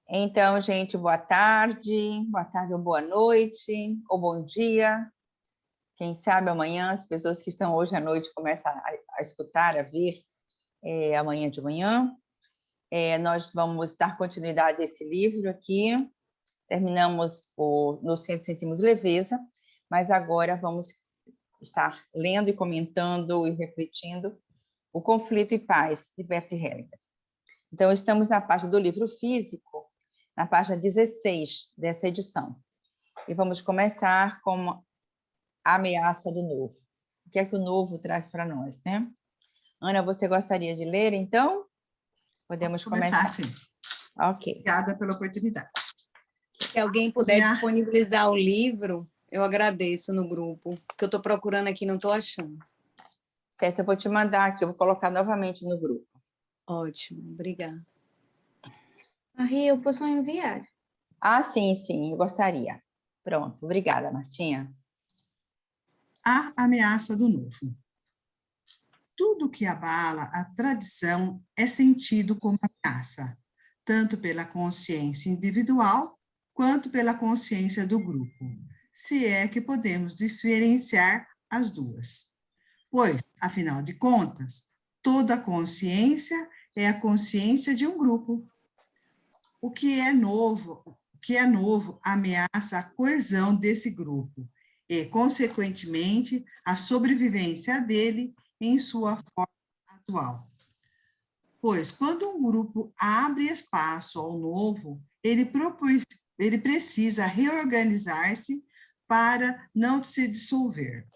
Então, gente, boa tarde ou boa noite, ou bom dia. Quem sabe amanhã, as pessoas que estão hoje à noite começam a escutar, a ver amanhã de manhã. Nós vamos dar continuidade a esse livro aqui. Terminamos no 100 centímetros de leveza, mas agora vamos estar lendo e comentando e refletindo O Conflito e Paz, de Bert Hellinger. Então, estamos na página do livro físico, na página 16 dessa edição. E vamos começar com a ameaça do novo. O que é que o novo traz para nós, né? Ana, você gostaria de ler, então? Podemos começar. Sim. Ok. Obrigada pela oportunidade. Se alguém puder disponibilizar o livro, eu agradeço no grupo, porque eu estou procurando aqui e não estou achando. Certo, eu vou te mandar aqui, eu vou colocar novamente no grupo. Ótimo, obrigada. Maria, eu posso enviar? Sim, eu gostaria. Pronto, obrigada, Martinha. A ameaça do novo. Tudo que abala a tradição é sentido como ameaça, tanto pela consciência individual quanto pela consciência do grupo, se é que podemos diferenciar as duas. Pois, afinal de contas, toda consciência é a consciência de um grupo. O que é novo ameaça a coesão desse grupo e, consequentemente, a sobrevivência dele em sua forma atual. Pois, quando um grupo abre espaço ao novo, ele precisa reorganizar-se para não se dissolver.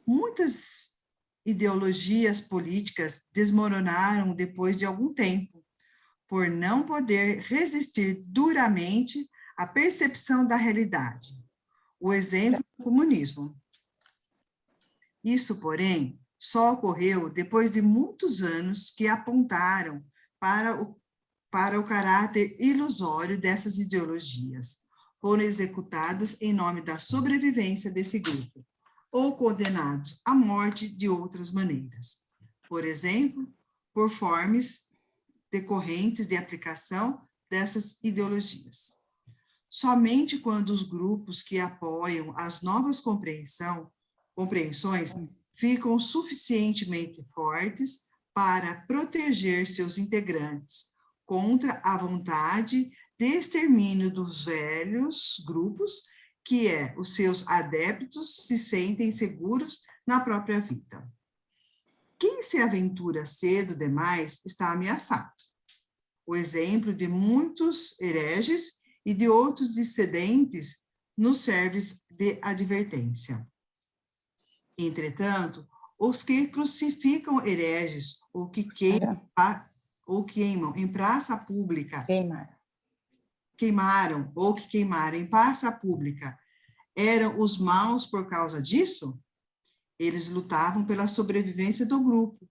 Muitas ideologias políticas desmoronaram depois de algum tempo, por não poder resistir duramente à percepção da realidade. O exemplo do comunismo. Isso, porém, só ocorreu depois de muitos anos que apontaram para o caráter ilusório dessas ideologias. Foram executadas em nome da sobrevivência desse grupo, ou condenados à morte de outras maneiras. Por exemplo, por formas decorrentes de aplicação dessas ideologias. Somente quando os grupos que apoiam as novas compreensões ficam suficientemente fortes para proteger seus integrantes contra a vontade de extermínio dos velhos grupos, que os seus adeptos se sentem seguros na própria vida. Quem se aventura cedo demais está ameaçado. O exemplo de muitos hereges e de outros dissidentes nos serve de advertência. Entretanto, os que crucificam hereges ou que queimam em praça pública, queimaram em praça pública, eram os maus por causa disso? Eles lutavam pela sobrevivência do grupo,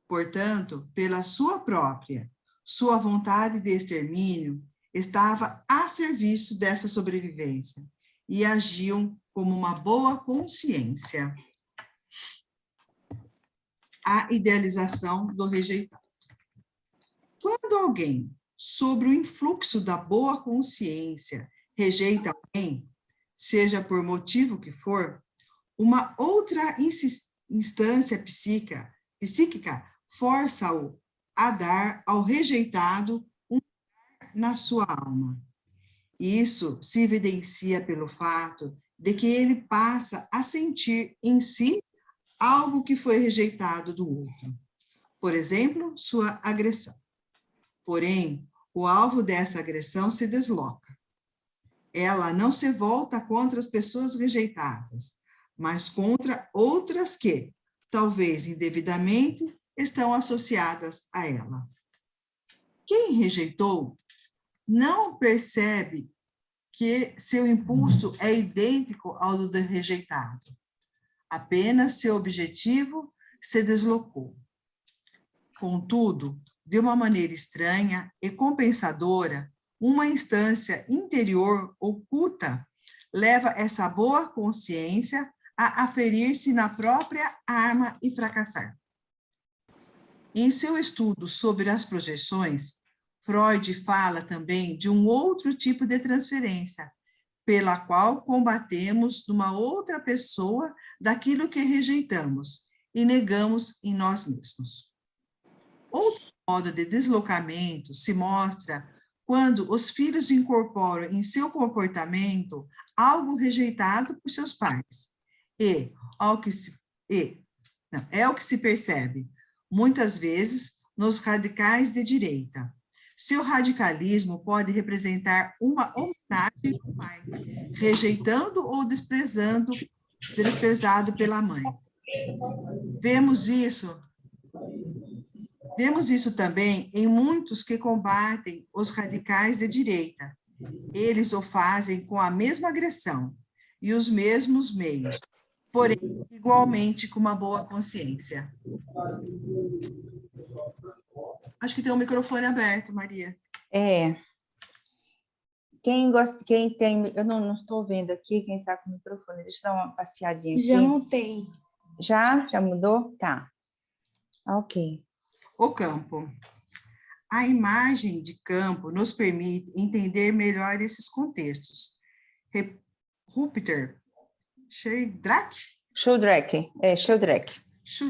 portanto, pela sua vontade de extermínio estava a serviço dessa sobrevivência e agiam como uma boa consciência. A idealização do rejeitado. Quando alguém, sob o influxo da boa consciência, rejeita alguém, seja por motivo que for, uma outra instância psíquica força-o a dar ao rejeitado um lugar na sua alma. Isso se evidencia pelo fato de que ele passa a sentir em si algo que foi rejeitado do outro. Por exemplo, sua agressão. Porém, o alvo dessa agressão se desloca. Ela não se volta contra as pessoas rejeitadas, mas contra outras que, talvez indevidamente, estão associadas a ela. Quem rejeitou não percebe que seu impulso é idêntico ao do rejeitado. Apenas seu objetivo se deslocou. Contudo, de uma maneira estranha e compensadora, uma instância interior oculta leva essa boa consciência a aferir-se na própria arma e fracassar. Em seu estudo sobre as projeções, Freud fala também de um outro tipo de transferência, pela qual combatemos numa outra pessoa daquilo que rejeitamos e negamos em nós mesmos. Outro modo de deslocamento se mostra quando os filhos incorporam em seu comportamento algo rejeitado por seus pais. É o que se percebe, muitas vezes, nos radicais de direita. Seu radicalismo pode representar uma homenagem ao pai, rejeitando ou desprezado pela mãe. Vemos isso também em muitos que combatem os radicais de direita. Eles o fazem com a mesma agressão e os mesmos meios, porém, igualmente com uma boa consciência. Acho que tem o microfone aberto, Maria. Quem tem... Eu não estou vendo aqui quem está com o microfone. Deixa eu dar uma passeadinha aqui. Já mutei. Já mudou? Tá. Ok. O campo. A imagem de campo nos permite entender melhor esses contextos. Rupert Sheldrake? Sheldrake.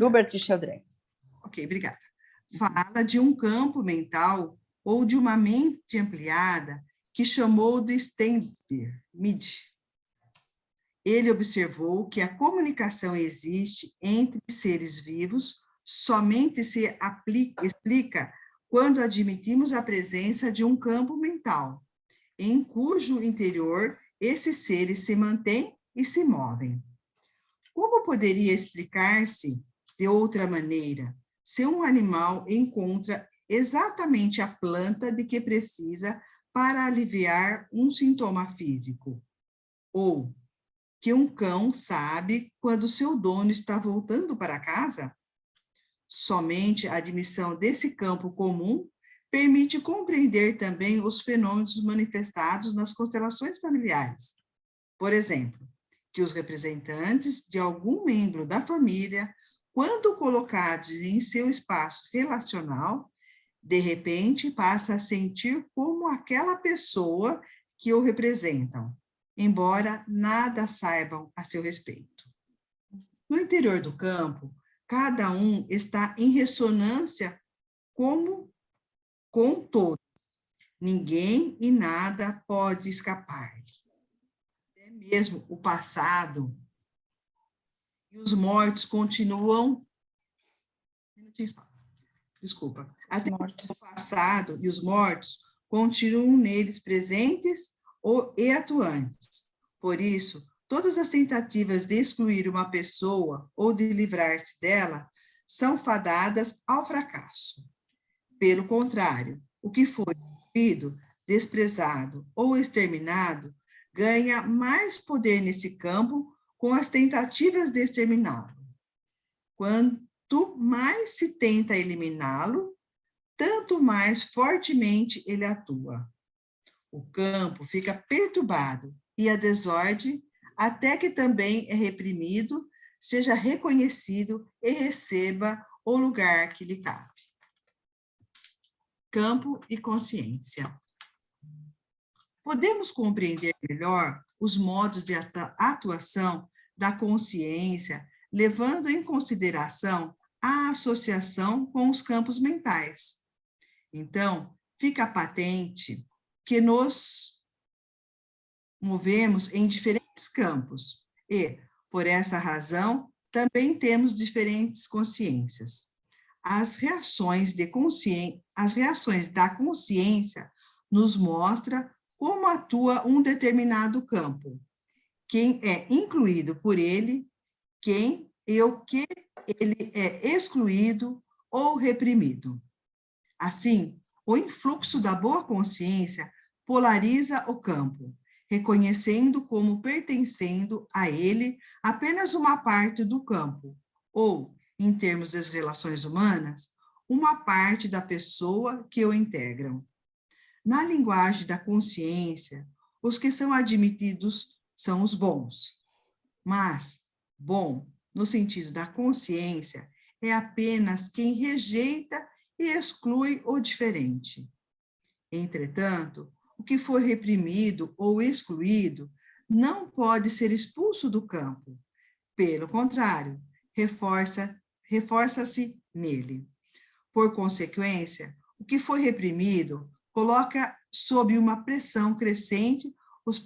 Robert Sheldrake. Ok, obrigada. Fala de um campo mental ou de uma mente ampliada que chamou de Stender Mid. Ele observou que a comunicação existe entre seres vivos, somente se explica quando admitimos a presença de um campo mental, em cujo interior esses seres se mantêm e se movem. Como poderia explicar-se de outra maneira se um animal encontra exatamente a planta de que precisa para aliviar um sintoma físico? Ou que um cão sabe quando seu dono está voltando para casa? Somente a admissão desse campo comum permite compreender também os fenômenos manifestados nas constelações familiares. Por exemplo, que os representantes de algum membro da família, quando colocados em seu espaço relacional, de repente passa a sentir como aquela pessoa que o representam, embora nada saibam a seu respeito. No interior do campo, cada um está em ressonância com todo. Ninguém e nada pode escapar. Até mesmo o passado e os mortos continuam... Desculpa. Até o passado e os mortos continuam neles presentes e atuantes. Por isso, todas as tentativas de excluir uma pessoa ou de livrar-se dela são fadadas ao fracasso. Pelo contrário, o que foi excluído, desprezado ou exterminado ganha mais poder nesse campo com as tentativas de exterminá-lo. Quanto mais se tenta eliminá-lo, tanto mais fortemente ele atua. O campo fica perturbado e a desordem, até que também é reprimido, seja reconhecido e receba o lugar que lhe cabe. Campo e consciência. Podemos compreender melhor os modos de atuação da consciência, levando em consideração a associação com os campos mentais. Então, fica patente que nos movemos em diferentes campos e, por essa razão, também temos diferentes consciências. As reações da consciência nos mostram como atua um determinado campo, quem é incluído por ele, quem e o que ele é excluído ou reprimido. Assim, o influxo da boa consciência polariza o campo, reconhecendo como pertencendo a ele apenas uma parte do campo, ou, em termos das relações humanas, uma parte da pessoa que o integram. Na linguagem da consciência, os que são admitidos são os bons. Mas, bom, no sentido da consciência, é apenas quem rejeita e exclui o diferente. Entretanto, o que for reprimido ou excluído não pode ser expulso do campo. Pelo contrário, reforça-se nele. Por consequência, o que foi reprimido coloca sob uma pressão crescente os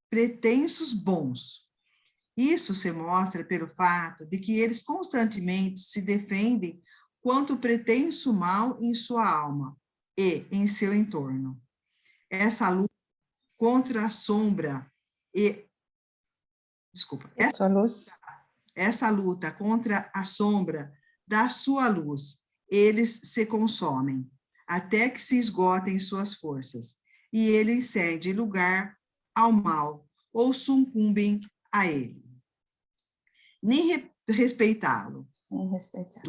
pretensos bons. Isso se mostra pelo fato de que eles constantemente se defendem quanto o pretenso mal em sua alma e em seu entorno. Essa luta contra a sombra essa luta contra a sombra da sua luz, eles se consomem, até que se esgotem suas forças, e eles cedem lugar ao mal, ou sucumbem a ele. Nem respeitá-lo. Sem respeitar.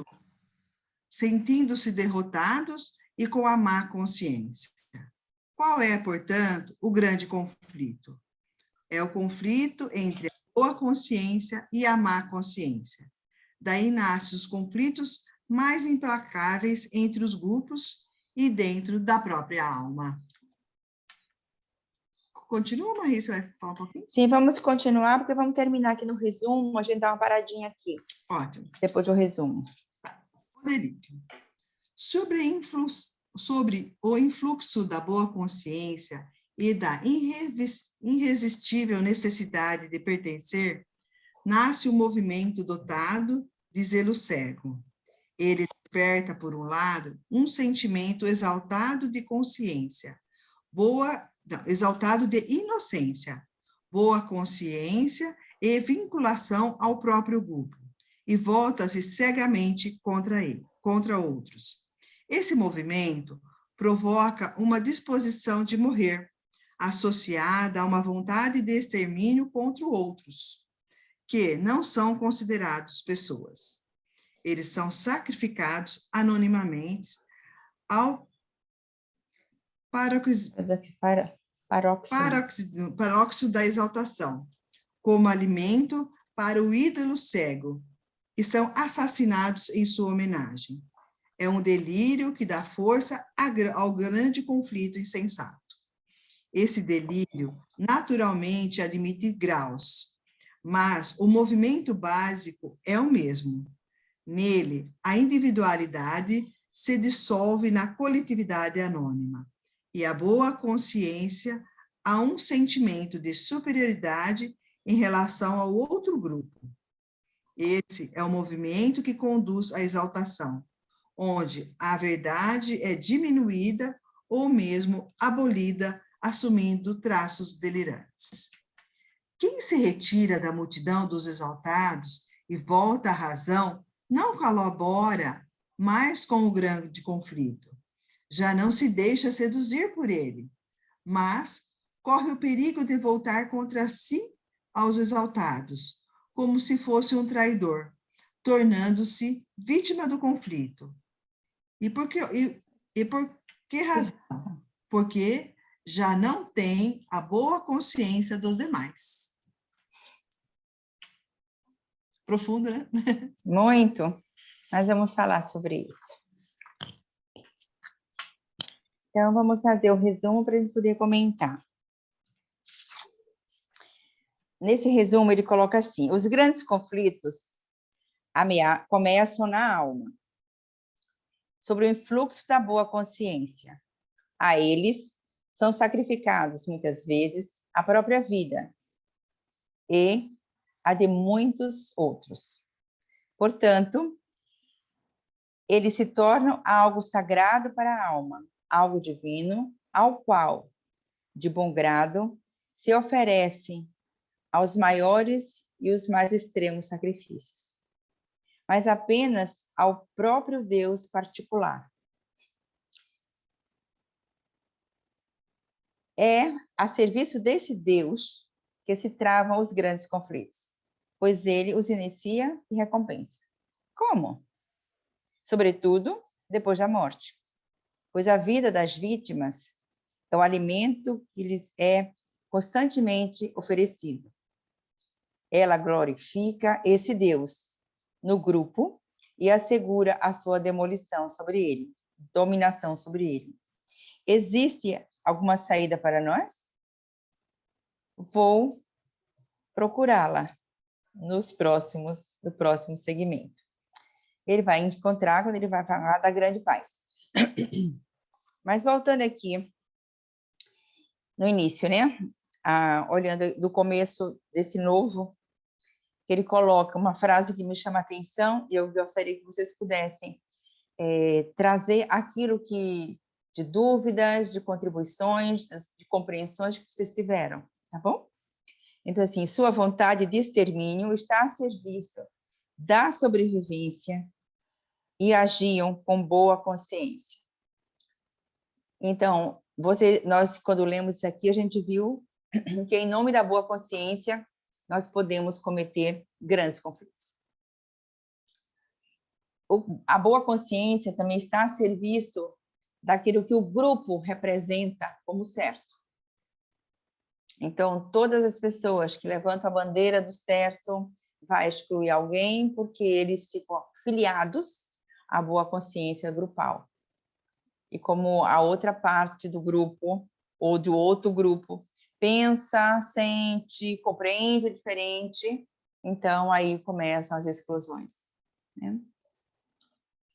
Sentindo-se derrotados e com a má consciência. Qual é, portanto, o grande conflito? É o conflito entre a boa consciência e a má consciência. Daí nascem os conflitos mais implacáveis entre os grupos e dentro da própria alma. Continua, Maria? Você vai falar um pouquinho? Sim, vamos continuar, porque vamos terminar aqui no resumo, a gente dá uma paradinha aqui. Ótimo. Depois do resumo. Frederico, sobre o influxo da boa consciência e da irresistível necessidade de pertencer, nasce o movimento dotado de zelo cego. Ele desperta, por um lado, um sentimento exaltado de consciência, exaltado de inocência, boa consciência e vinculação ao próprio grupo, e volta-se cegamente contra outros. Esse movimento provoca uma disposição de morrer, associada a uma vontade de extermínio contra outros, que não são considerados pessoas. Eles são sacrificados anonimamente ao paróxido da exaltação, como alimento para o ídolo cego, e são assassinados em sua homenagem. É um delírio que dá força ao grande conflito insensato. Esse delírio, naturalmente, admite graus, mas o movimento básico é o mesmo. Nele, a individualidade se dissolve na coletividade anônima, e a boa consciência há um sentimento de superioridade em relação ao outro grupo. Esse é o movimento que conduz à exaltação, onde a verdade é diminuída ou mesmo abolida, assumindo traços delirantes. Quem se retira da multidão dos exaltados e volta à razão, não colabora mais com o grande conflito. Já não se deixa seduzir por ele, mas corre o perigo de voltar contra si aos exaltados, como se fosse um traidor, tornando-se vítima do conflito. E por que razão? Porque já não tem a boa consciência dos demais. Profundo, né? Muito. Nós vamos falar sobre isso. Então, vamos fazer o resumo para a gente poder comentar. Nesse resumo, ele coloca assim: os grandes conflitos começam na alma, sobre o influxo da boa consciência. A eles são sacrificados, muitas vezes, a própria vida e a de muitos outros. Portanto, eles se tornam algo sagrado para a alma, algo divino, ao qual, de bom grado, se oferece aos maiores e os mais extremos sacrifícios, mas apenas ao próprio Deus particular. É a serviço desse Deus que se travam os grandes conflitos, pois ele os inicia e recompensa. Como? Sobretudo, depois da morte, pois a vida das vítimas é o alimento que lhes é constantemente oferecido. Ela glorifica esse Deus no grupo e assegura a sua demolição sobre ele, dominação sobre ele. Existe alguma saída para nós? Vou procurá-la no próximo segmento. Ele vai encontrar quando ele vai falar da grande paz. Mas voltando aqui no início, né? Olhando do começo desse novo, que ele coloca uma frase que me chama a atenção, e eu gostaria que vocês pudessem trazer aquilo que de dúvidas, de contribuições, de compreensões que vocês tiveram, tá bom? Então, assim, sua vontade de extermínio está a serviço da sobrevivência e agiam com boa consciência. Então, nós, quando lemos isso aqui, a gente viu que, em nome da boa consciência, nós podemos cometer grandes conflitos. A boa consciência também está a serviço daquilo que o grupo representa como certo. Então, todas as pessoas que levantam a bandeira do certo vai excluir alguém porque eles ficam filiados à boa consciência grupal. E como a outra parte do grupo, ou do outro grupo, pensa, sente, compreende diferente, então aí começam as exclusões, né?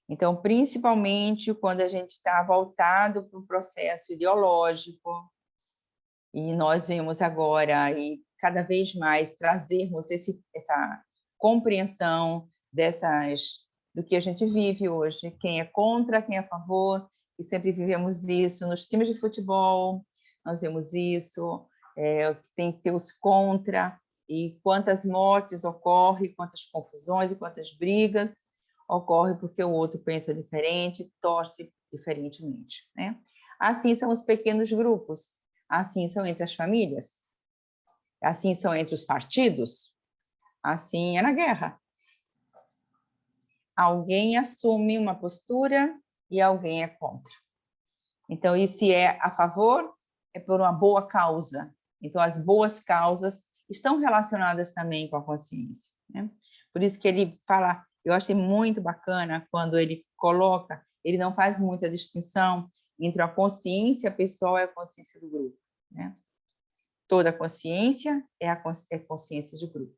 Então, principalmente quando a gente está voltado para um processo ideológico, e nós vemos agora, e cada vez mais, trazermos essa compreensão do que a gente vive hoje, quem é contra, quem é a favor, e sempre vivemos isso nos times de futebol, nós vemos isso, tem que ter os contra, e quantas mortes ocorrem, quantas confusões e quantas brigas ocorrem porque o outro pensa diferente, torce diferentemente, né? Assim são os pequenos grupos, assim são entre as famílias, assim são entre os partidos, assim é na guerra. Alguém assume uma postura e alguém é contra. Então, e se é a favor, é por uma boa causa. Então, as boas causas estão relacionadas também com a consciência, né? Por isso que ele fala, eu achei muito bacana quando ele coloca, ele não faz muita distinção entre a consciência pessoal e a consciência do grupo, né? Toda consciência é consciência de grupo.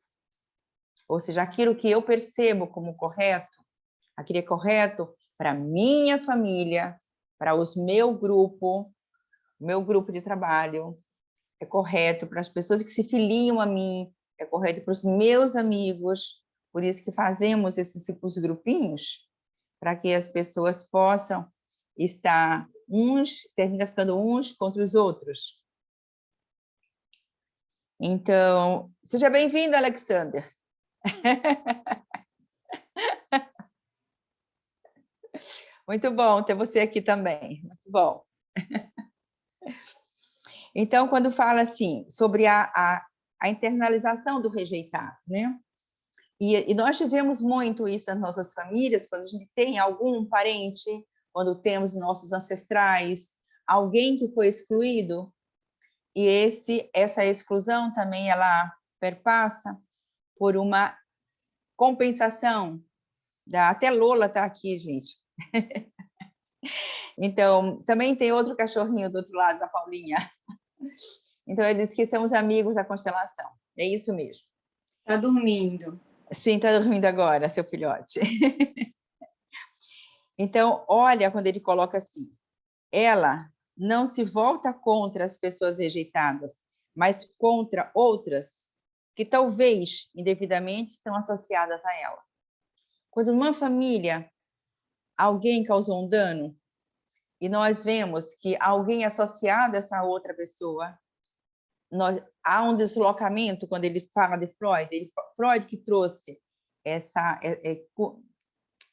Ou seja, aquilo que eu percebo como correto, aquilo é correto para a minha família, para o meu grupo de trabalho, é correto para as pessoas que se filiam a mim, é correto para os meus amigos, por isso que fazemos esses grupinhos, para que as pessoas possam estar termina ficando uns contra os outros. Então, seja bem-vindo, Alexander. Muito bom ter você aqui também, muito bom. Então, quando fala assim, sobre a internalização do rejeitado, né? E nós tivemos muito isso nas nossas famílias, quando a gente tem algum parente, quando temos nossos ancestrais, alguém que foi excluído, e essa exclusão também ela perpassa por uma compensação. Até Lola está aqui, gente. Então, também tem outro cachorrinho do outro lado da Paulinha. Então, ele diz que somos amigos da constelação. É isso mesmo. Está dormindo. Sim, está dormindo agora, seu filhote. Então, olha quando ele coloca assim, ela não se volta contra as pessoas rejeitadas, mas contra outras que talvez indevidamente estão associadas a ela. Quando numa família alguém causou um dano e nós vemos que alguém associado a essa outra pessoa, há um deslocamento quando ele fala de Freud, Freud que trouxe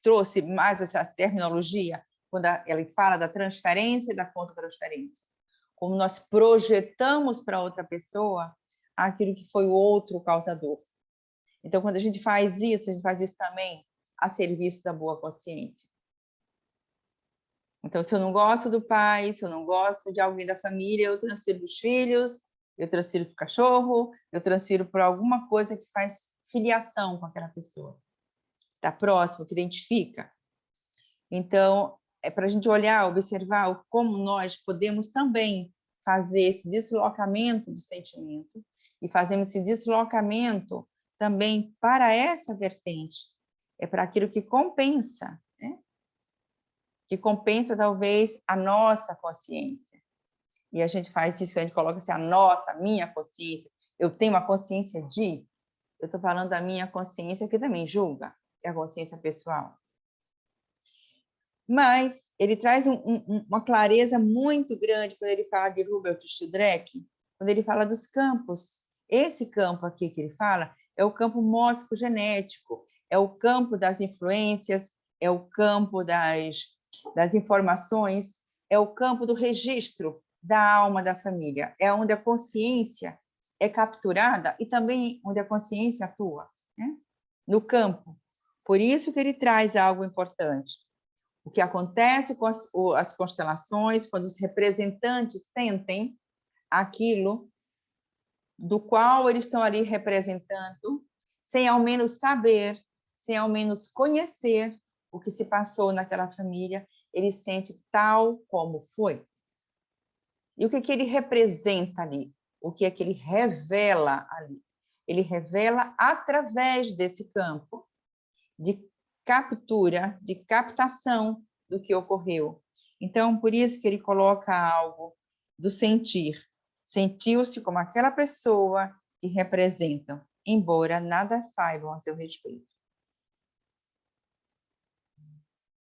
trouxe mais essa terminologia quando ele fala da transferência e da contra-transferência. Como nós projetamos para outra pessoa aquilo que foi o outro causador. Então, quando a gente faz isso também a serviço da boa consciência. Então, se eu não gosto do pai, se eu não gosto de alguém da família, eu transfiro para os filhos, eu transfiro para o cachorro, eu transfiro para alguma coisa que faz filiação com aquela pessoa. está próximo, que identifica. Então, é para a gente olhar, observar como nós podemos também fazer esse deslocamento do sentimento e fazemos esse deslocamento também para essa vertente. É para aquilo que compensa, né? Que compensa talvez a nossa consciência. E a gente faz isso, a gente coloca assim, a minha consciência. Eu tenho uma consciência de... Eu estou falando da minha consciência que também julga, é a consciência pessoal. Mas ele traz uma clareza muito grande quando ele fala de Hubert Sheldrake, quando ele fala dos campos. Esse campo aqui que ele fala é o campo mórfico genético, é o campo das influências, é o campo das informações, é o campo do registro da alma da família, é onde a consciência é capturada e também onde a consciência atua, né? No campo. Por isso que ele traz algo importante. O que acontece com as constelações, quando os representantes sentem aquilo do qual eles estão ali representando, sem ao menos saber, sem ao menos conhecer o que se passou naquela família, ele sente tal como foi. E o que ele representa ali? O que é que ele revela ali? Ele revela através desse campo de captura, de captação do que ocorreu. Então, por isso que ele coloca algo do sentir. Sentiu-se como aquela pessoa que representam, embora nada saibam a seu respeito.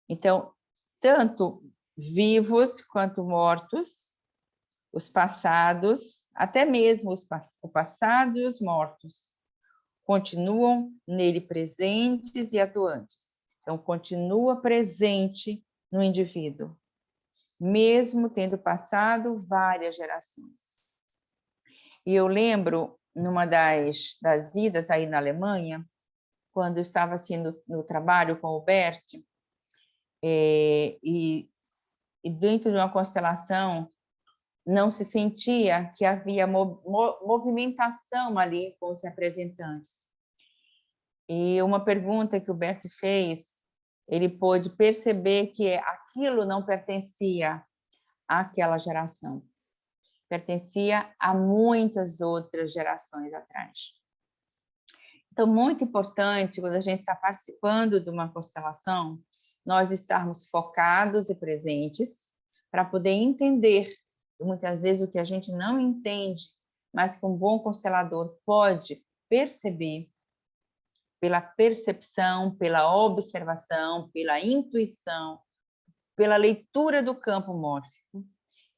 Então, tanto vivos quanto mortos, os passados, até mesmo o passado e os mortos, continuam nele presentes e atuantes. Então, continua presente no indivíduo, mesmo tendo passado várias gerações. E eu lembro, numa das idas aí na Alemanha, quando eu estava assim no trabalho com o Bert, e dentro de uma constelação, não se sentia que havia movimentação ali com os representantes. E uma pergunta que o Bert fez, ele pôde perceber que aquilo não pertencia àquela geração, pertencia a muitas outras gerações atrás. Então, muito importante, quando a gente está participando de uma constelação, nós estarmos focados e presentes para poder entender, muitas vezes, o que a gente não entende, mas que um bom constelador pode perceber, pela percepção, pela observação, pela intuição, pela leitura do campo mórfico,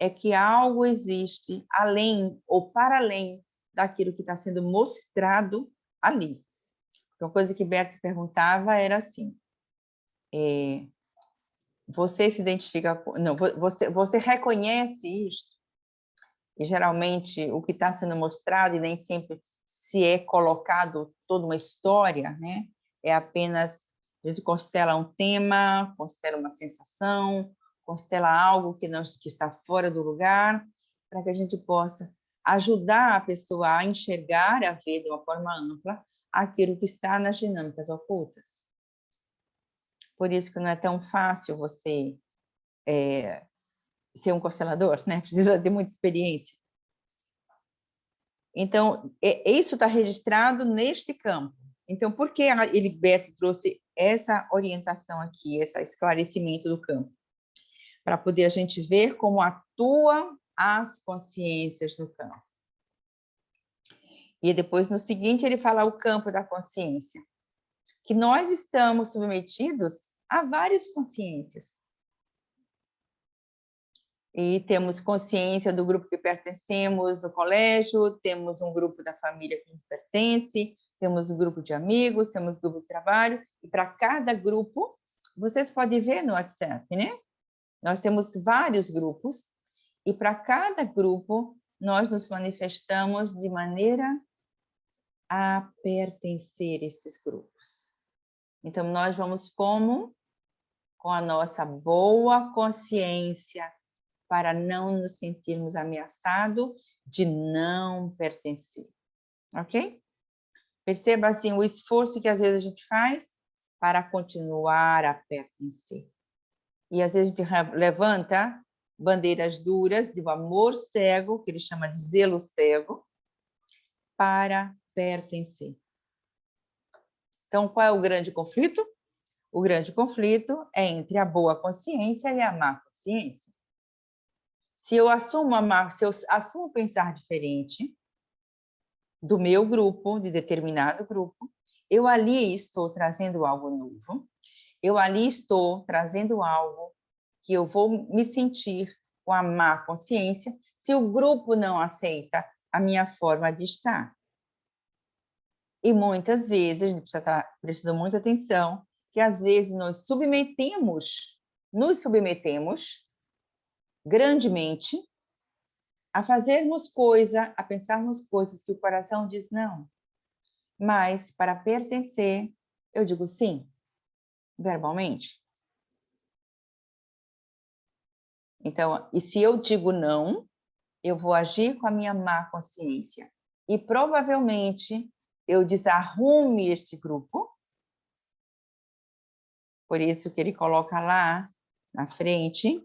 é que algo existe além ou para além daquilo que está sendo mostrado ali. Uma coisa que Bert perguntava era assim, você se identifica... Não, você reconhece isso? E geralmente o que está sendo mostrado, e nem sempre se é colocado toda uma história, né? É apenas, a gente constela um tema, constela uma sensação, constela algo que está fora do lugar, para que a gente possa ajudar a pessoa a enxergar, a ver de uma forma ampla aquilo que está nas dinâmicas ocultas. Por isso que não é tão fácil você ser um constelador, né? Precisa de muita experiência. Então, isso está registrado neste campo. Então, por que Bert trouxe essa orientação aqui, esse esclarecimento do campo? Para poder a gente ver como atuam as consciências no campo. E depois, no seguinte, ele fala o campo da consciência, que nós estamos submetidos a várias consciências. E temos consciência do grupo que pertencemos no colégio, temos um grupo da família que a gente pertence, temos um grupo de amigos, temos um grupo de trabalho, e para cada grupo, vocês podem ver no WhatsApp, né? Nós temos vários grupos, e para cada grupo, nós nos manifestamos de maneira a pertencer a esses grupos. Então, nós vamos como? Com a nossa boa consciência, para não nos sentirmos ameaçados de não pertencer. Ok? Perceba, assim, o esforço que às vezes a gente faz para continuar a pertencer. E às vezes a gente levanta bandeiras duras do amor cego, que ele chama de zelo cego, para pertencer. Então, qual é o grande conflito? O grande conflito é entre a boa consciência e a má consciência. Se eu assumo pensar diferente do meu grupo, de determinado grupo, eu ali estou trazendo algo novo, eu ali estou trazendo algo que eu vou me sentir com a má consciência se o grupo não aceita a minha forma de estar. E muitas vezes, a gente precisa estar prestando muita atenção, que às vezes nos submetemos grandemente a fazermos coisa, a pensarmos coisas que o coração diz não. Mas, para pertencer, eu digo sim, verbalmente. Então, e se eu digo não, eu vou agir com a minha má consciência. E provavelmente eu desarrume este grupo. Por isso que ele coloca lá na frente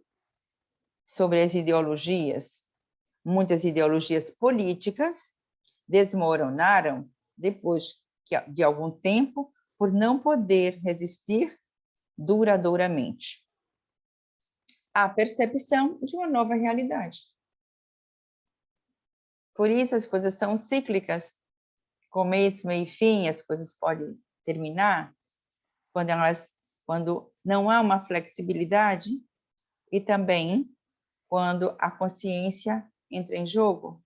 sobre as ideologias. Muitas ideologias políticas desmoronaram depois de algum tempo por não poder resistir duradouramente à percepção de uma nova realidade. Por isso as coisas são cíclicas, começo, meio e fim, as coisas podem terminar quando não há uma flexibilidade e também quando a consciência entra em jogo.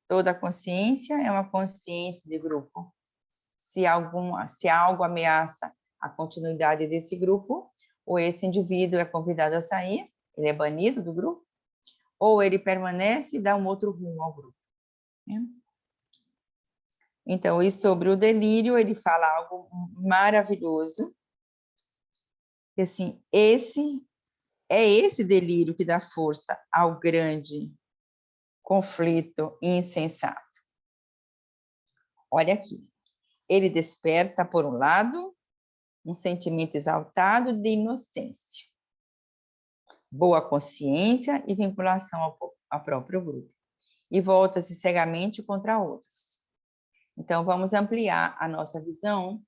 Toda consciência é uma consciência de grupo. Se algo ameaça a continuidade desse grupo, ou esse indivíduo é convidado a sair, ele é banido do grupo, ou ele permanece e dá um outro rumo ao grupo. Então, e sobre o delírio, ele fala algo maravilhoso, que assim, esse delírio que dá força ao grande conflito insensato. Olha aqui, ele desperta, por um lado, um sentimento exaltado de inocência, boa consciência e vinculação ao próprio grupo, e volta-se cegamente contra outros. Então, vamos ampliar a nossa visão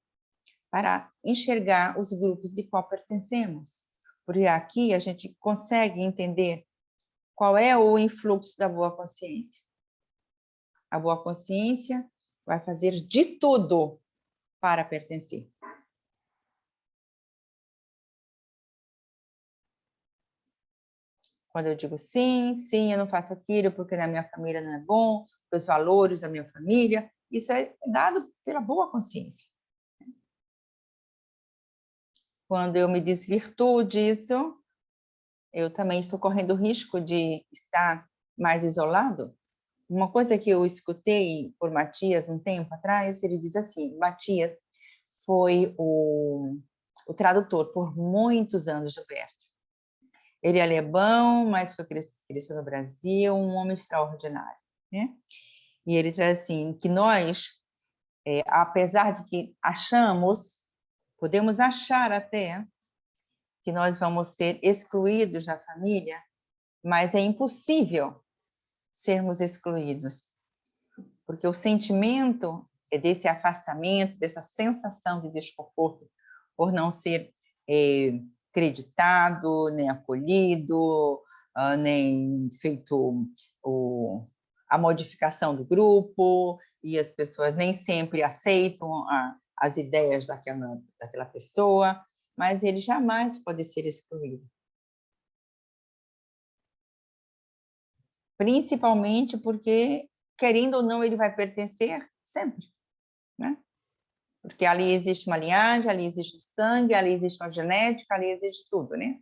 para enxergar os grupos de qual pertencemos, porque aqui a gente consegue entender qual é o influxo da boa consciência. A boa consciência vai fazer de tudo para pertencer. Quando eu digo sim, eu não faço aquilo porque na minha família não é bom, os valores da minha família, isso é dado pela boa consciência. Quando eu me desvirtuo disso, eu também estou correndo o risco de estar mais isolado. Uma coisa que eu escutei por Matias um tempo atrás, ele diz assim, Matias foi o tradutor por muitos anos de Humberto. Ele é alemão, mas cresceu no Brasil, um homem extraordinário, né? E ele traz assim, que nós, apesar de que podemos achar até que nós vamos ser excluídos da família, mas é impossível sermos excluídos, porque o sentimento é desse afastamento, dessa sensação de desconforto por não ser acreditado, nem acolhido, nem feito a modificação do grupo, e as pessoas nem sempre aceitam as ideias daquela pessoa, mas ele jamais pode ser excluído. Principalmente porque, querendo ou não, ele vai pertencer sempre, né? Porque ali existe uma linhagem, ali existe o sangue, ali existe uma genética, ali existe tudo, né?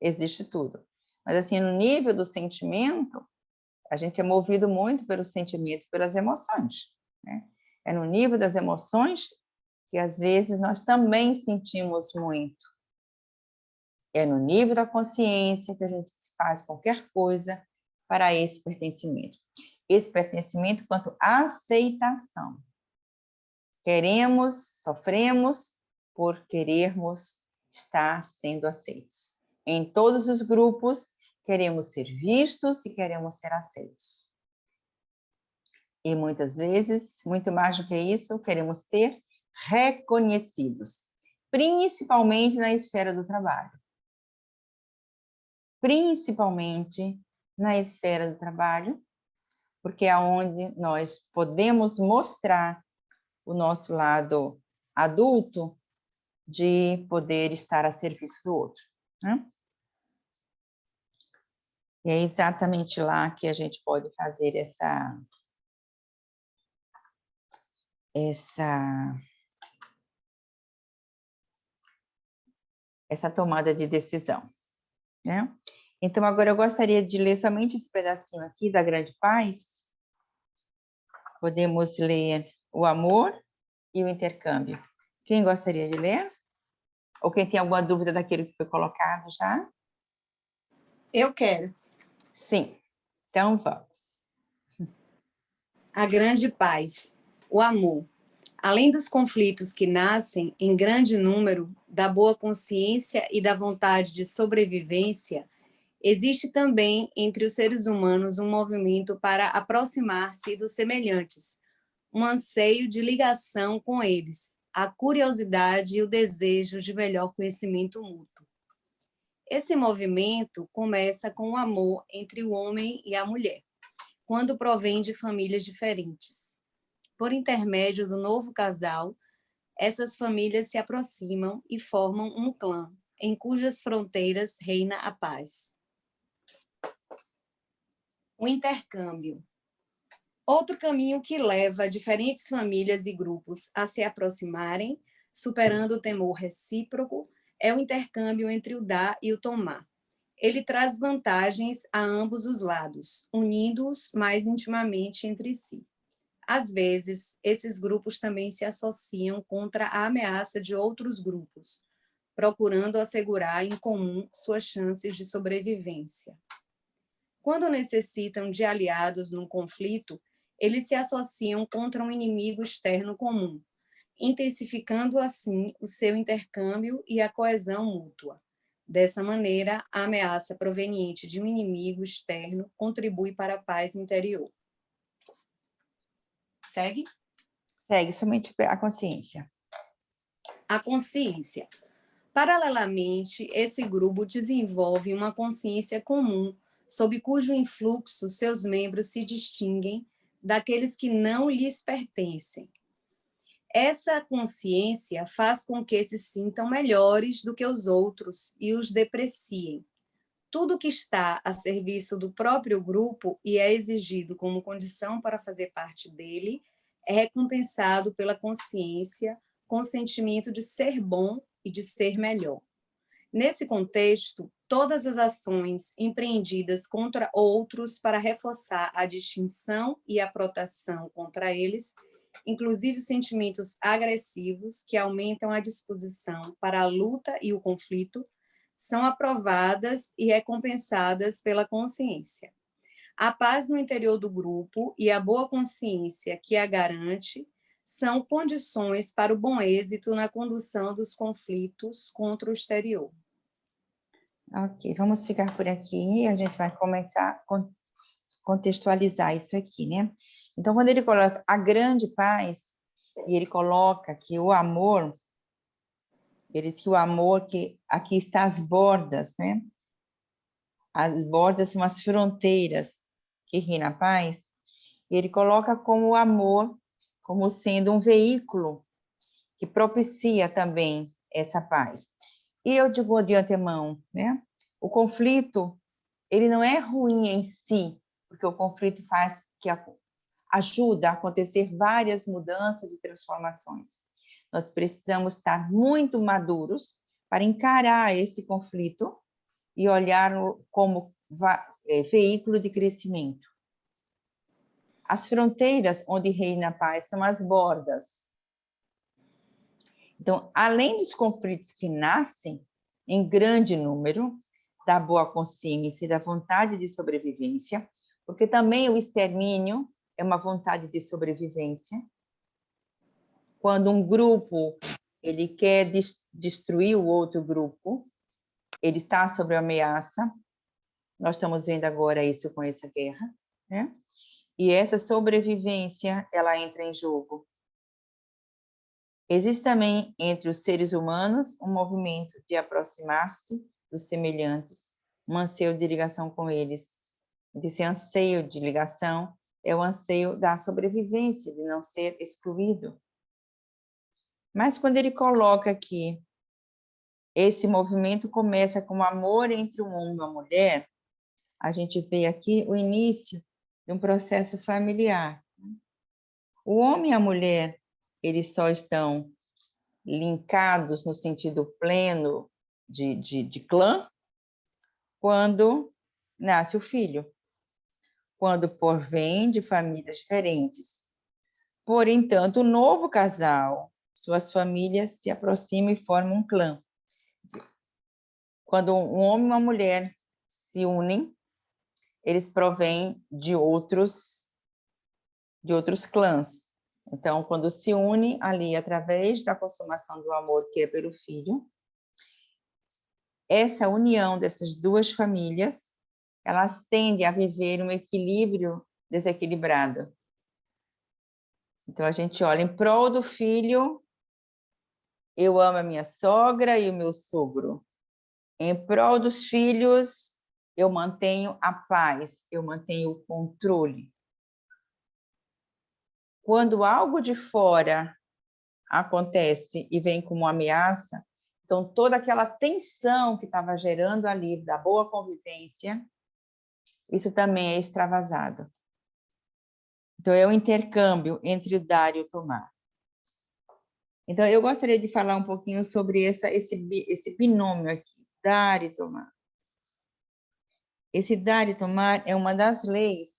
Existe tudo. Mas, assim, no nível do sentimento, a gente é movido muito pelo sentimento, pelas emoções, né? É no nível das emoções que, às vezes, nós também sentimos muito. É no nível da consciência que a gente faz qualquer coisa para esse pertencimento. Esse pertencimento quanto aceitação. Queremos, sofremos, por querermos estar sendo aceitos. Em todos os grupos, queremos ser vistos e queremos ser aceitos. E muitas vezes, muito mais do que isso, queremos ser reconhecidos, principalmente na esfera do trabalho. Principalmente na esfera do trabalho, porque é onde nós podemos mostrar o nosso lado adulto de poder estar a serviço do outro, né? E é exatamente lá que a gente pode fazer essa tomada de decisão, né? Então, agora eu gostaria de ler somente esse pedacinho aqui da Grande Paz. Podemos ler o amor e o intercâmbio. Quem gostaria de ler? Ou quem tem alguma dúvida daquilo que foi colocado já? Eu quero. Sim. Então, vamos. A grande paz, o amor. Além dos conflitos que nascem em grande número da boa consciência e da vontade de sobrevivência, existe também entre os seres humanos um movimento para aproximar-se dos semelhantes, um anseio de ligação com eles, a curiosidade e o desejo de melhor conhecimento mútuo. Esse movimento começa com o amor entre o homem e a mulher, quando provém de famílias diferentes. Por intermédio do novo casal, essas famílias se aproximam e formam um clã, em cujas fronteiras reina a paz. O intercâmbio. Outro caminho que leva diferentes famílias e grupos a se aproximarem, superando o temor recíproco, é o intercâmbio entre o dar e o tomar. Ele traz vantagens a ambos os lados, unindo-os mais intimamente entre si. Às vezes, esses grupos também se associam contra a ameaça de outros grupos, procurando assegurar em comum suas chances de sobrevivência. Quando necessitam de aliados num conflito, eles se associam contra um inimigo externo comum, intensificando assim o seu intercâmbio e a coesão mútua. Dessa maneira, a ameaça proveniente de um inimigo externo contribui para a paz interior. Segue? Segue somente a consciência. A consciência. Paralelamente, esse grupo desenvolve uma consciência comum, sob cujo influxo seus membros se distinguem daqueles que não lhes pertencem. Essa consciência faz com que se sintam melhores do que os outros e os depreciem. Tudo que está a serviço do próprio grupo e é exigido como condição para fazer parte dele é recompensado pela consciência com o sentimento de ser bom e de ser melhor. Nesse contexto, todas as ações empreendidas contra outros para reforçar a distinção e a proteção contra eles, inclusive os sentimentos agressivos que aumentam a disposição para a luta e o conflito, são aprovadas e recompensadas pela consciência. A paz no interior do grupo e a boa consciência que a garante são condições para o bom êxito na condução dos conflitos contra o exterior. Ok, vamos ficar por aqui, a gente vai começar a contextualizar isso aqui, né? Então, quando ele coloca a grande paz, e ele coloca que o amor, ele diz que o amor, que aqui está as bordas, né? As bordas são as fronteiras que reinam a paz, e ele coloca como o amor, como sendo um veículo que propicia também essa paz. E eu digo de antemão, né? O conflito, ele não é ruim em si, porque o conflito faz que ajuda a acontecer várias mudanças e transformações. Nós precisamos estar muito maduros para encarar esse conflito e olhar como veículo de crescimento. As fronteiras onde reina a paz são as bordas. Então, além dos conflitos que nascem em grande número, da boa consciência e da vontade de sobrevivência, porque também o extermínio é uma vontade de sobrevivência. Quando um grupo ele quer destruir o outro grupo, ele está sob ameaça. Nós estamos vendo agora isso com essa guerra, né? E essa sobrevivência, ela entra em jogo. Existe também entre os seres humanos um movimento de aproximar-se dos semelhantes, um anseio de ligação com eles. Esse anseio de ligação é o anseio da sobrevivência, de não ser excluído. Mas quando ele coloca aqui, esse movimento começa com o amor entre um homem e uma mulher, a gente vê aqui o início de um processo familiar. O homem e a mulher, eles só estão linkados no sentido pleno de clã quando nasce o filho, quando porvém de famílias diferentes. Por entanto, o novo casal, suas famílias se aproximam e formam um clã. Quando um homem e uma mulher se unem, eles provêm de outros clãs. Então, quando se une ali através da consumação do amor que é pelo filho, essa união dessas duas famílias, elas tendem a viver um equilíbrio desequilibrado. Então, a gente olha em prol do filho, eu amo a minha sogra e o meu sogro. Em prol dos filhos, eu mantenho a paz, eu mantenho o controle. Quando algo de fora acontece e vem como ameaça, então toda aquela tensão que estava gerando ali da boa convivência, isso também é extravasado. Então é o intercâmbio entre o dar e o tomar. Então eu gostaria de falar um pouquinho sobre esse binômio aqui, dar e tomar. Esse dar e tomar é uma das leis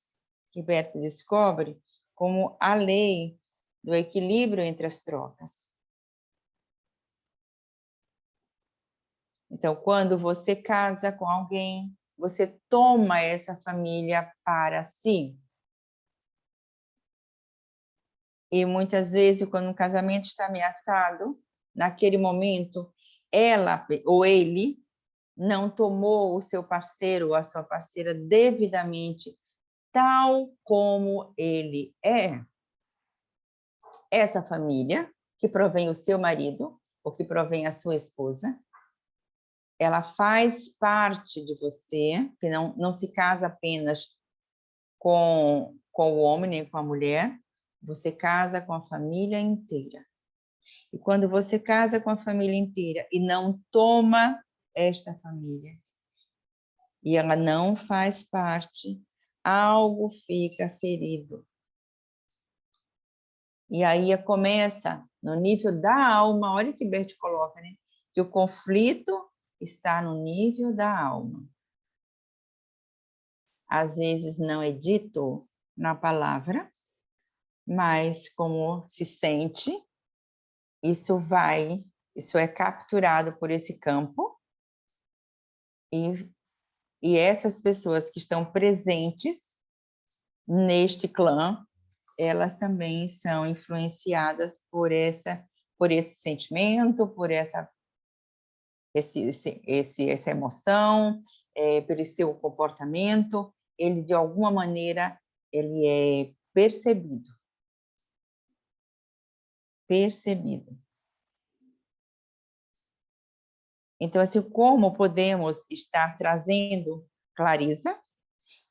que Berta descobre como a lei do equilíbrio entre as trocas. Então, quando você casa com alguém, você toma essa família para si. E muitas vezes, quando um casamento está ameaçado, naquele momento, ela ou ele não tomou o seu parceiro ou a sua parceira devidamente, tal como ele é. Essa família, que provém o seu marido, ou que provém a sua esposa, ela faz parte de você, que não se casa apenas com o homem nem com a mulher, você casa com a família inteira. E quando você casa com a família inteira e não toma esta família, e ela não faz parte, algo fica ferido. E aí começa, no nível da alma, olha que Bert coloca, né? Que o conflito está no nível da alma. Às vezes não é dito na palavra, mas como se sente, isso é capturado por esse campo, e essas pessoas que estão presentes neste clã, elas também são influenciadas por esse sentimento, por essa emoção, pelo seu comportamento, ele de alguma maneira ele é percebido. Então, assim, como podemos estar trazendo clareza,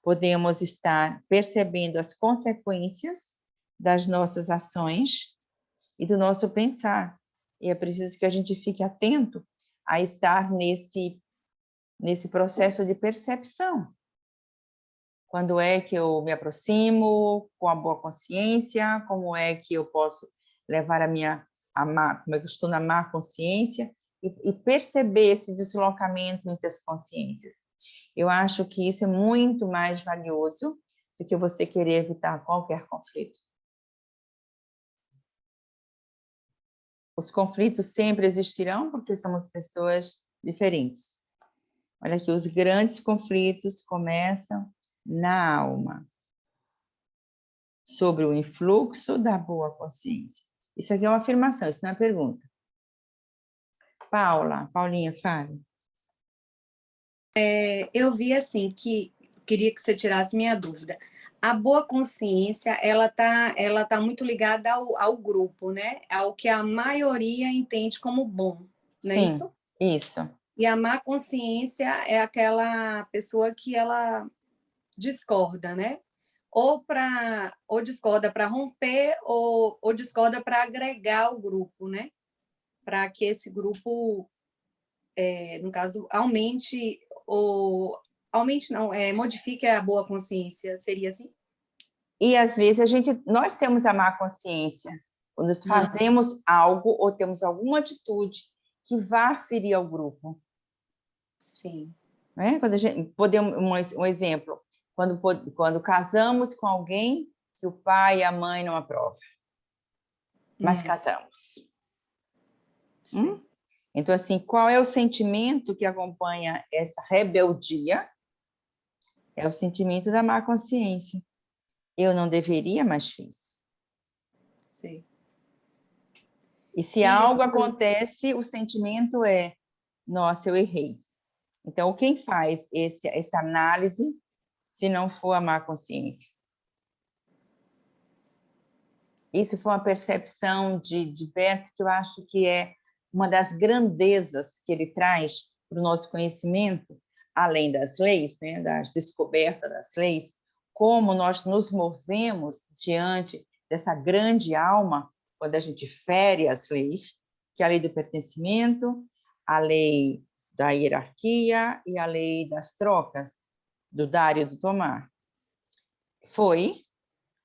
podemos estar percebendo as consequências das nossas ações e do nosso pensar. E é preciso que a gente fique atento a estar nesse processo de percepção. Quando é que eu me aproximo com a boa consciência? Como é que eu posso levar como é que eu estou na má consciência? E perceber esse deslocamento entre as consciências. Eu acho que isso é muito mais valioso do que você querer evitar qualquer conflito. Os conflitos sempre existirão porque somos pessoas diferentes. Olha aqui, os grandes conflitos começam na alma, sobre o influxo da boa consciência. Isso aqui é uma afirmação, isso não é pergunta. Paulinha, fale. Eu vi assim que queria que você tirasse minha dúvida. A boa consciência, ela tá muito ligada ao grupo, né? Ao que a maioria entende como bom, não é Sim, isso? isso. E a má consciência é aquela pessoa que ela discorda, né? Ou discorda para romper, ou discorda para agregar o grupo, né? Para que esse grupo, no caso, aumente não, modifique a boa consciência, seria assim? E às vezes nós temos a má consciência quando fazemos algo ou temos alguma atitude que vá ferir ao grupo. Sim. Né? Um exemplo, quando casamos com alguém que o pai e a mãe não aprovam, mas casamos. Sim. Então, assim, qual é o sentimento que acompanha essa rebeldia? É o sentimento da má consciência. Eu não deveria, mas fiz. Sim. E se algo acontece, o sentimento é, nossa, eu errei. Então, quem faz essa análise, se não for a má consciência? Isso foi uma percepção de Bert que eu acho que é uma das grandezas que ele traz para o nosso conhecimento, além das leis, né, das descobertas das leis, como nós nos movemos diante dessa grande alma quando a gente fere as leis, que é a lei do pertencimento, a lei da hierarquia e a lei das trocas, do dar e do tomar. Foi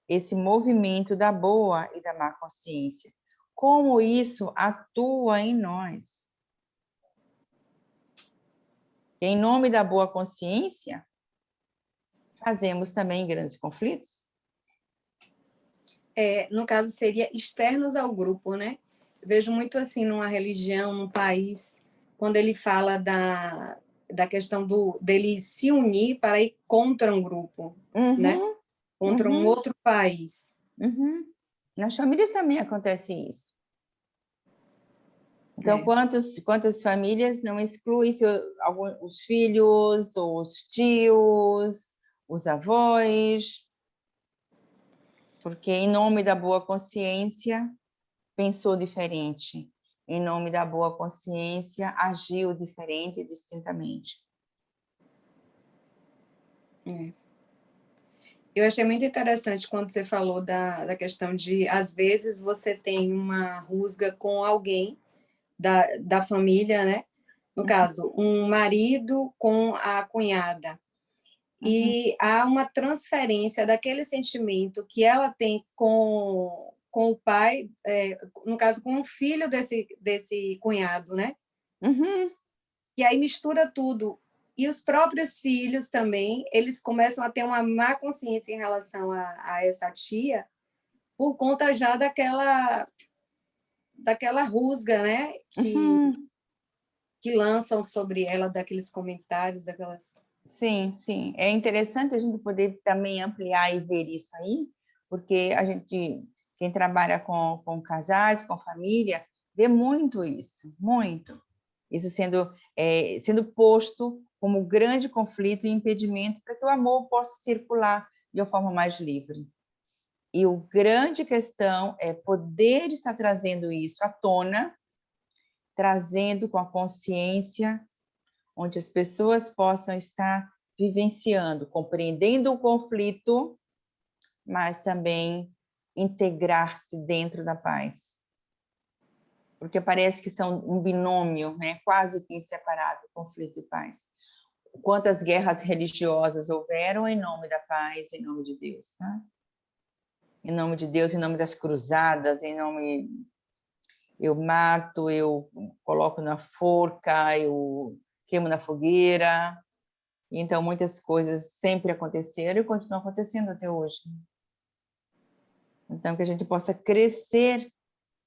esse movimento da boa e da má consciência. Como isso atua em nós? E, em nome da boa consciência, fazemos também grandes conflitos. No caso, seria externos ao grupo, né? Eu vejo muito assim numa religião, num país, quando ele fala da questão dele se unir para ir contra um grupo, né? Contra um outro país. Nas famílias também acontece isso. Então, quantas famílias não excluem os filhos, os tios, os avós, porque em nome da boa consciência pensou diferente, em nome da boa consciência agiu diferente, distintamente. Eu achei muito interessante quando você falou da questão de, às vezes, você tem uma rusga com alguém da família, né? No caso, um marido com a cunhada. E há uma transferência daquele sentimento que ela tem com o pai, no caso, com o filho desse cunhado, né? E aí mistura tudo. E os próprios filhos também, eles começam a ter uma má consciência em relação a essa tia, por conta já daquela rusga, né? Que lançam sobre ela, daqueles comentários, daquelas... Sim, sim. É interessante a gente poder também ampliar e ver isso aí, porque quem trabalha com casais, com família, vê muito isso, muito. Isso sendo posto como grande conflito e impedimento para que o amor possa circular de uma forma mais livre. E a grande questão é poder estar trazendo isso à tona, trazendo com a consciência, onde as pessoas possam estar vivenciando, compreendendo o conflito, mas também integrar-se dentro da paz. Porque parece que são um binômio, né? Quase que inseparável, conflito e paz. Quantas guerras religiosas houveram em nome da paz, em nome de Deus, né? Em nome de Deus, em nome das cruzadas, em nome... Eu mato, eu coloco na forca, eu queimo na fogueira. Então, muitas coisas sempre aconteceram e continuam acontecendo até hoje. Então, que a gente possa crescer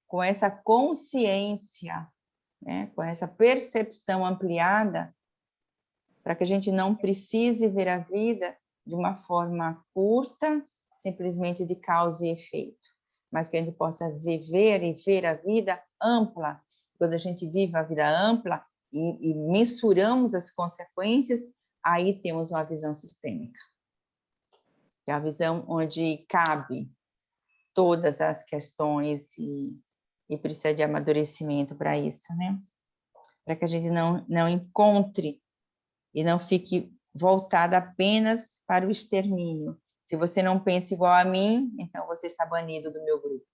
com essa consciência, né? Com essa percepção ampliada, para que a gente não precise ver a vida de uma forma curta, simplesmente de causa e efeito, mas que a gente possa viver e ver a vida ampla, quando a gente vive a vida ampla e mensuramos as consequências, aí temos uma visão sistêmica. Que é a visão onde cabe todas as questões e precisa de amadurecimento para isso, né? Para que a gente não encontre e não fique voltada apenas para o extermínio. Se você não pensa igual a mim, então você está banido do meu grupo.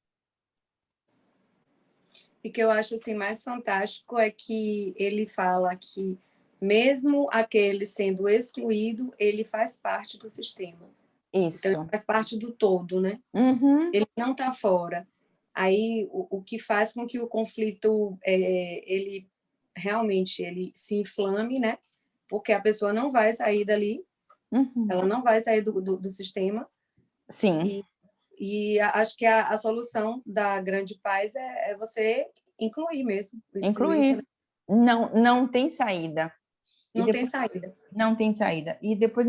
E o que eu acho assim, mais fantástico é que ele fala que, mesmo aquele sendo excluído, ele faz parte do sistema. Isso. Então, ele faz parte do todo, né? Uhum. Ele não está fora. Aí, o que faz com que o conflito, ele realmente ele se inflame, né? Porque a pessoa não vai sair dali, ela não vai sair do sistema. Sim. E acho que a solução da grande paz é você incluir mesmo. Incluir. Não tem saída. Não tem saída. Não tem saída. E depois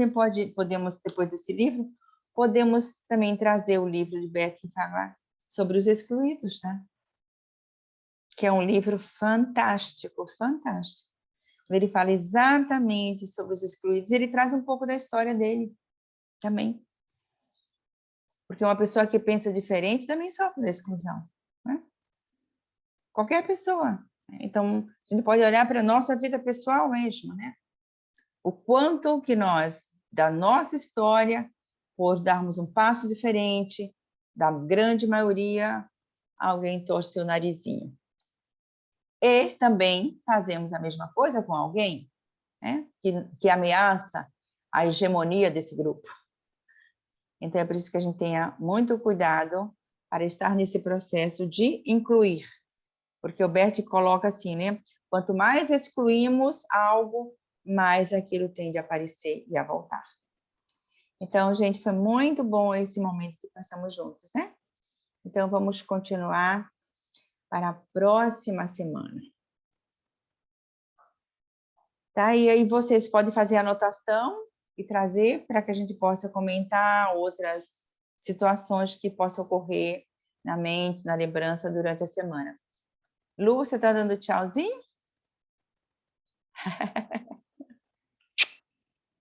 podemos, depois desse livro, podemos também trazer o livro de Bert que fala sobre os excluídos, tá? Que é um livro fantástico, fantástico. Ele fala exatamente sobre os excluídos, e ele traz um pouco da história dele também. Porque uma pessoa que pensa diferente também sofre da exclusão, né? Qualquer pessoa. Então, a gente pode olhar para a nossa vida pessoal mesmo, né? O quanto que nós, da nossa história, por darmos um passo diferente, da grande maioria, alguém torce o narizinho. E também fazemos a mesma coisa com alguém, né, que ameaça a hegemonia desse grupo. Então, é por isso que a gente tenha muito cuidado para estar nesse processo de incluir. Porque o Bert coloca assim, né? Quanto mais excluímos algo, mais aquilo tende a aparecer e a voltar. Então, gente, foi muito bom esse momento que passamos juntos, né? Então, vamos continuar para a próxima semana. Tá? E aí vocês podem fazer anotação e trazer para que a gente possa comentar outras situações que possam ocorrer na mente, na lembrança durante a semana. Lu, você está dando tchauzinho?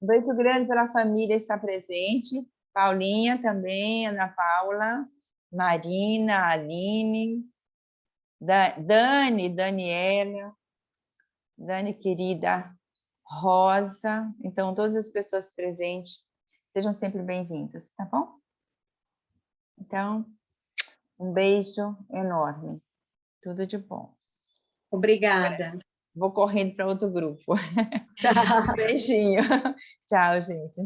Um beijo grande pela família estar presente. Paulinha também, Ana Paula, Marina, Aline, Dani, Daniela, Dani querida, Rosa. Então, todas as pessoas presentes, sejam sempre bem-vindas, tá bom? Então, um beijo enorme. Tudo de bom. Obrigada. Vou correndo para outro grupo. Tá. Beijinho. Tchau, gente.